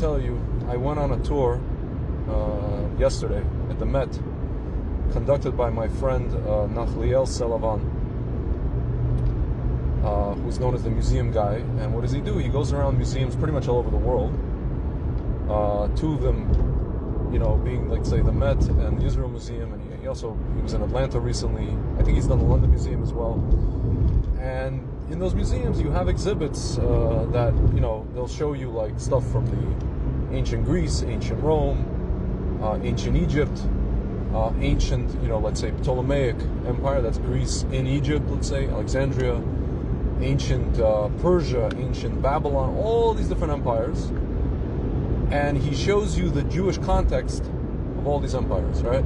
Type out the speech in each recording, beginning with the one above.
Tell you, I went on a tour yesterday at the Met, conducted by my friend Nachliel Selavan, who's known as the museum guy. And what does he do? He goes around museums pretty much all over the world. Two of them, being, like, say, the Met and the Israel Museum, and he was in Atlanta recently. I think he's done the London Museum as well. And in those museums, you have exhibits that, they'll show you, like, stuff from the ancient Greece, ancient Rome, ancient Egypt, ancient, let's say, Ptolemaic Empire, that's Greece in Egypt, let's say, Alexandria, ancient Persia, ancient Babylon, all these different empires. And he shows you the Jewish context of all these empires, right?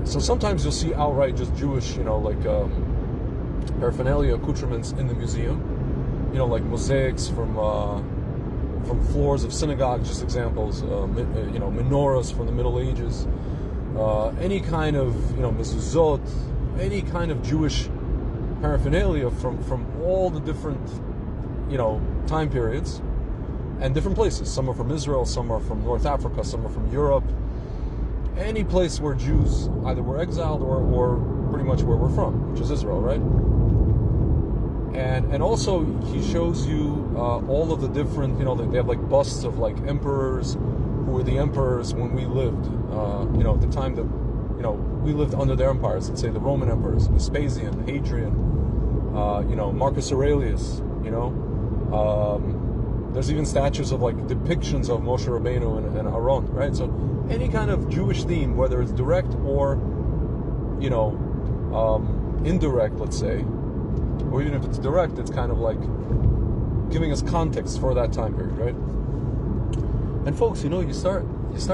So sometimes you'll see outright just Jewish, paraphernalia, accoutrements in the museum, like mosaics from floors of synagogues, just examples, menorahs from the Middle Ages, any kind of, mezuzot, any kind of Jewish paraphernalia from all the different, time periods and different places. Some are from Israel, some are from North Africa, some are from Europe. Any place where Jews either were exiled or pretty much where we're from, which is Israel, right? And also he shows you all of the different, they have like busts of like emperors who were the emperors when we lived, at the time that, we lived under their empires. Let's say the Roman emperors, Vespasian, Hadrian, Marcus Aurelius, there's even statues of like depictions of Moshe Rabbeinu and Aaron, right? So any kind of Jewish theme, whether it's direct or, indirect, let's say, or even if it's direct, it's kind of like giving us context for that time period, right? And folks, you start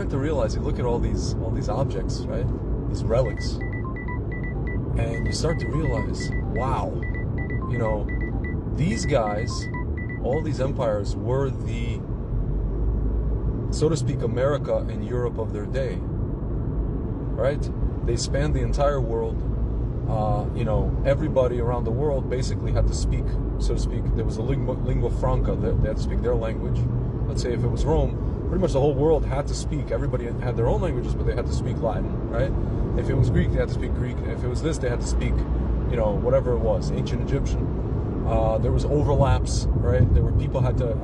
to realize, you look at all these objects, right? These relics, and you start to realize, wow, these guys, all these empires were the, so to speak, America and Europe of their day, right? They spanned the entire world. Everybody around the world basically had to speak, so to speak. There was a lingua franca. They had to speak their language. Let's say if it was Rome, pretty much the whole world had to speak. Everybody had their own languages, but they had to speak Latin, right? If it was Greek, they had to speak Greek. If it was this, they had to speak, whatever it was, ancient Egyptian. There was overlaps, right? There were people had to,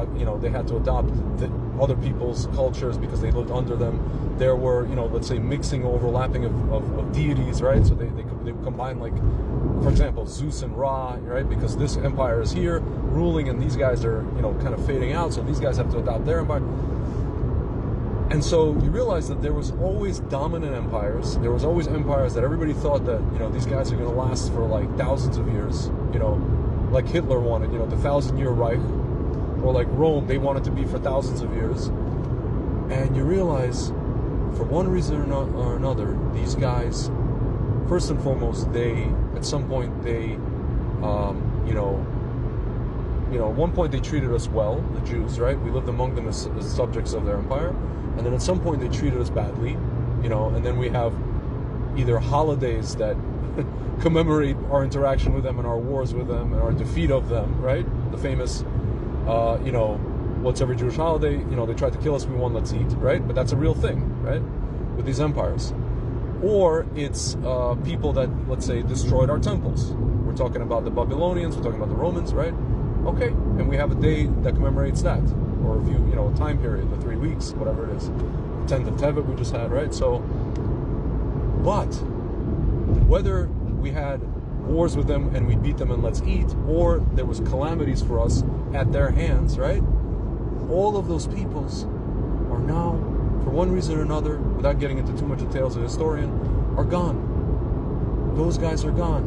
they had to adopt the other people's cultures because they lived under them. There were, let's say, mixing, overlapping of deities, right? So they would combine, like, for example, Zeus and Ra, right? Because this empire is here ruling, and these guys are, kind of fading out. So these guys have to adopt their empire. And so you realize that there was always dominant empires. There was always empires that everybody thought that, these guys are going to last for like thousands of years, like Hitler wanted, the 1,000-year Reich, or like Rome, they wanted to be for thousands of years. And you realize, for one reason or another, these guys, first and foremost, at some point, at one point they treated us well, the Jews, right? We lived among them as subjects of their empire. And then at some point they treated us badly, and then we have either holidays that commemorate our interaction with them and our wars with them and our defeat of them, right? The famous, what's every Jewish holiday? They tried to kill us, we won, let's eat, right? But that's a real thing, right? With these empires. Or it's people that, let's say, destroyed our temples. We're talking about the Babylonians, we're talking about the Romans, right? Okay, and we have a day that commemorates that. Or a time period, the 3 weeks, whatever it is. The 10th of Tevet we just had, right? So, but whether we had wars with them and we beat them and let's eat, or there was calamities for us at their hands, right? All of those peoples are now, for one reason or another, without getting into too much details as a historian, are gone. Those guys are gone.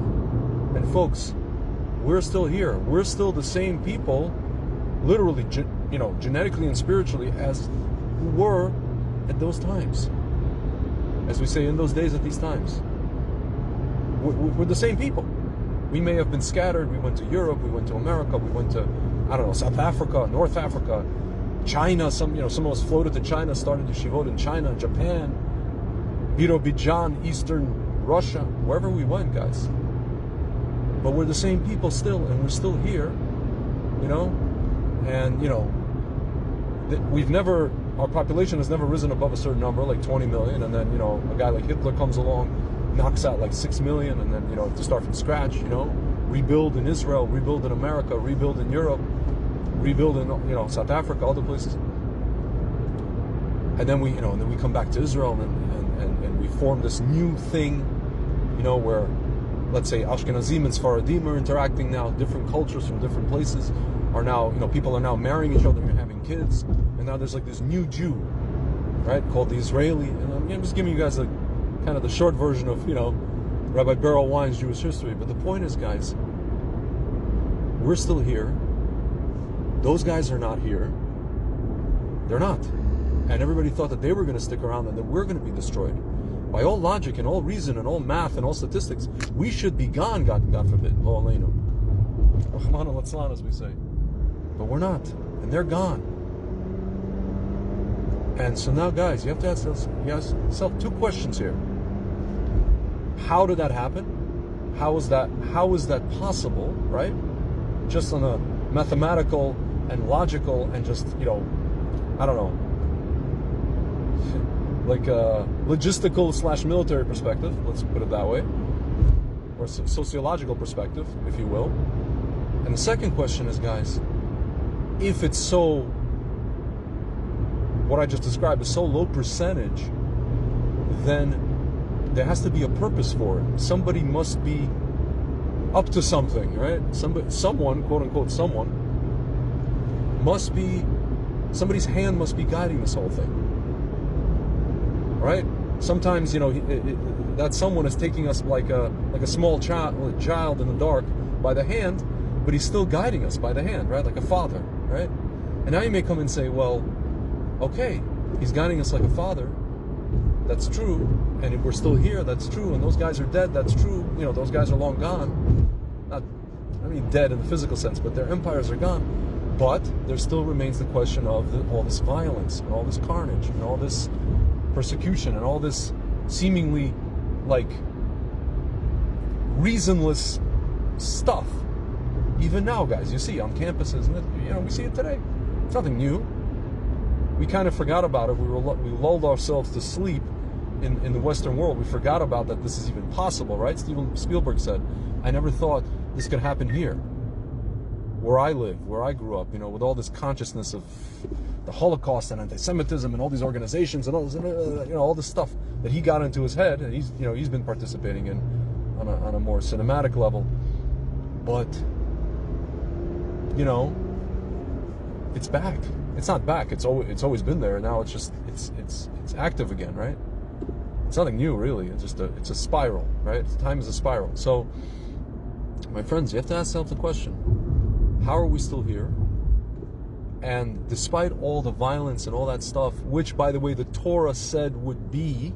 And folks, we're still here. We're still the same people, literally, genetically and spiritually, as who were at those times. As we say, in those days, at these times. We're the same people. We may have been scattered. We went to Europe, we went to America, we went to, South Africa, North Africa, China. Some of us floated to China, started yeshivot in China, Japan, Birobidzhan, Eastern Russia, wherever we went, guys. But we're the same people still, and we're still here, and, our population has never risen above a certain number, like 20 million, and then, a guy like Hitler comes along, knocks out like 6 million, and then, to start from scratch, rebuild in Israel, rebuild in America, rebuild in Europe, rebuild in, South Africa, other places. And then we come back to Israel, and we form this new thing, where, let's say, Ashkenazim and Sfaradim are interacting now, different cultures from different places are now, people are now marrying each other and having kids, and now there's like this new Jew, right, called the Israeli. And I'm just giving you guys kind of the short version of, Rabbi Beryl Wine's Jewish history. But the point is, guys, we're still here. Those guys are not here. They're not. And everybody thought that they were going to stick around and that we're going to be destroyed. By all logic and all reason and all math and all statistics, we should be gone, God forbid. Lo aleinu. Rahman al-Atzlan, as we say. But we're not. And they're gone. And so now, guys, you have to ask yourself two questions here. How did that happen? How is that possible, right? Just on a mathematical and logical and just, I don't know, like a logistical / military perspective, let's put it that way, or sociological perspective, if you will. And the second question is, guys, if it's so, what I just described is so low percentage, then there has to be a purpose for it. Somebody must be up to something, right? Someone, quote unquote, someone must be, somebody's hand must be guiding this whole thing, right? Sometimes, that someone is taking us like a small child in the dark by the hand, but he's still guiding us by the hand, right? Like a father, right? And now you may come and say, well, okay, he's guiding us like a father. That's true. And if we're still here, that's true. And those guys are dead, that's true. Those guys are long gone. Not, I mean, dead in the physical sense, but their empires are gone. But there still remains the question of all this violence and all this carnage and all this persecution and all this seemingly like reasonless stuff. Even now, guys, you see on campuses, and we see it today. It's nothing new. We kind of forgot about it. We lulled ourselves to sleep in the Western world. We forgot about that this is even possible, right? Steven Spielberg said, I never thought this could happen here, where I live, where I grew up, with all this consciousness of the Holocaust and anti-Semitism and all these organizations and all this, all this stuff that he got into his head, and he's been participating in on a more cinematic level. But it's back. It's not back. It's always been there. Now it's just it's active again, right? It's nothing new, really. It's a spiral, right? Time is a spiral. So, my friends, you have to ask yourself the question: how are we still here? And despite all the violence and all that stuff, which, by the way, the Torah said would be,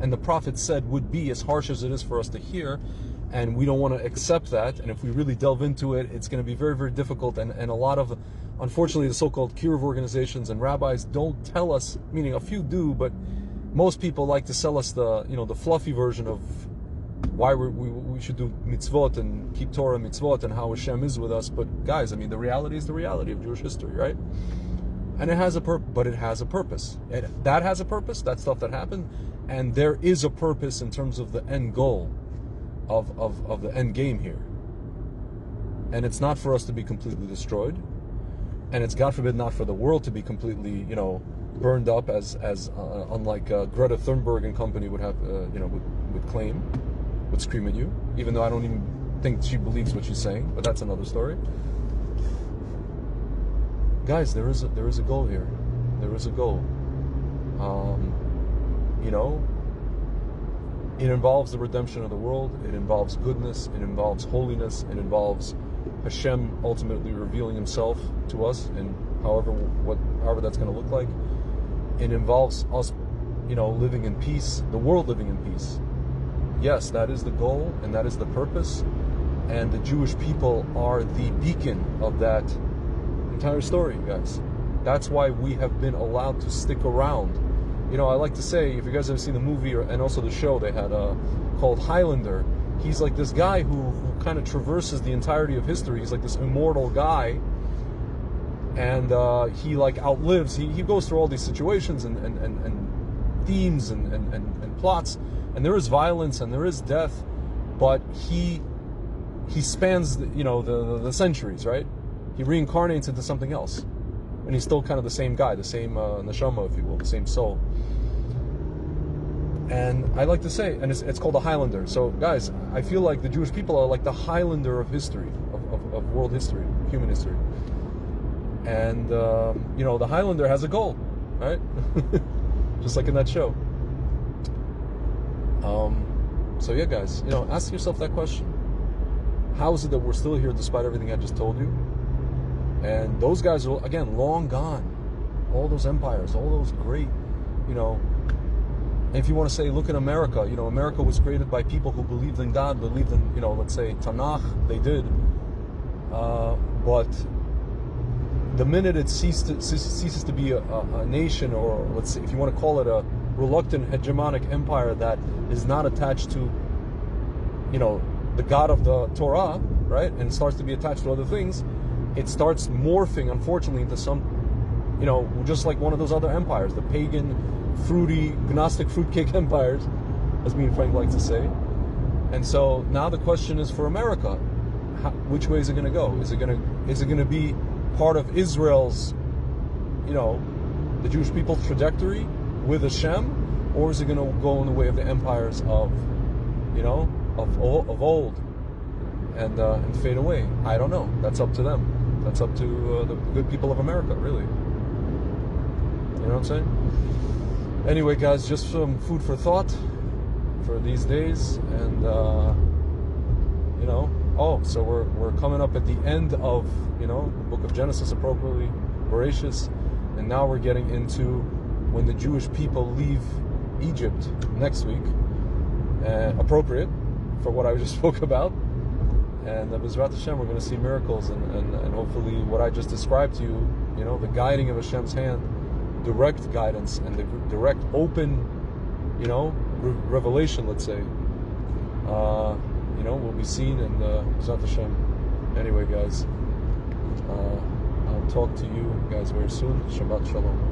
and the Prophet said would be, as harsh as it is for us to hear, and we don't want to accept that. And if we really delve into it, it's going to be very, very difficult. And a lot of, unfortunately, the so-called kiruv organizations and rabbis don't tell us, meaning a few do, but most people like to sell us the fluffy version of why we should do mitzvot and keep Torah mitzvot and how Hashem is with us. But guys, I mean, the reality is the reality of Jewish history, right? And it has a purpose, but it has a purpose. That has a purpose, that stuff that happened, and there is a purpose in terms of the end goal of the end game here. And it's not for us to be completely destroyed, and it's, God forbid, not for the world to be completely, burned up as unlike Greta Thunberg and company would have, would claim, would scream at you, even though I don't even think she believes what she's saying, but that's another story. Guys, there is a goal here. There is a goal. It involves the redemption of the world. It involves goodness. It involves holiness. It involves Hashem ultimately revealing Himself to us, and however that's going to look like. It involves us, living in peace. The world living in peace. Yes, that is the goal, and that is the purpose. And the Jewish people are the beacon of that entire story, guys. That's why we have been allowed to stick around. I like to say, if you guys have seen the movie and also the show they had called Highlander, he's like this guy who kind of traverses the entirety of history. He's like this immortal guy and he like outlives. He goes through all these situations and themes and plots, and there is violence and there is death, but he spans the centuries, right? He reincarnates into something else, and he's still kind of the same guy, the same neshama, if you will, the same soul. And I like to say, and it's called a Highlander. So guys, I feel like the Jewish people are like the Highlander of history, of world history, human history. And the Highlander has a goal, right? Just like in that show. So yeah, guys, ask yourself that question. How is it that we're still here despite everything I just told you? And those guys are, again, long gone. All those empires, all those great, if you want to say, look at America, America was created by people who believed in God, believed in, let's say, Tanakh, they did. But the minute it ceases to be a nation, or let's say, if you want to call it a reluctant hegemonic empire that is not attached to, the God of the Torah, right, and starts to be attached to other things, it starts morphing, unfortunately, into some, just like one of those other empires, the pagan, fruity, Gnostic fruitcake empires, as me and Frank like to say. And so now the question is for America, which way is it going to go? Is it going to be part of Israel's, the Jewish people's trajectory with Hashem, or is it going to go in the way of the empires of old and fade away? I don't know. That's up to them. That's up to the good people of America, really. You know what I'm saying? Anyway, guys, just some food for thought for these days, and so we're coming up at the end of the book of Genesis, appropriately, voracious, and now we're getting into when the Jewish people leave Egypt next week, appropriate for what I just spoke about. And B'ezrat Hashem, we're going to see miracles and hopefully what I just described to you, the guiding of Hashem's hand, direct guidance and the direct open, revelation, let's say, will be seen in B'ezrat Hashem. Anyway, guys, I'll talk to you guys very soon. Shabbat Shalom.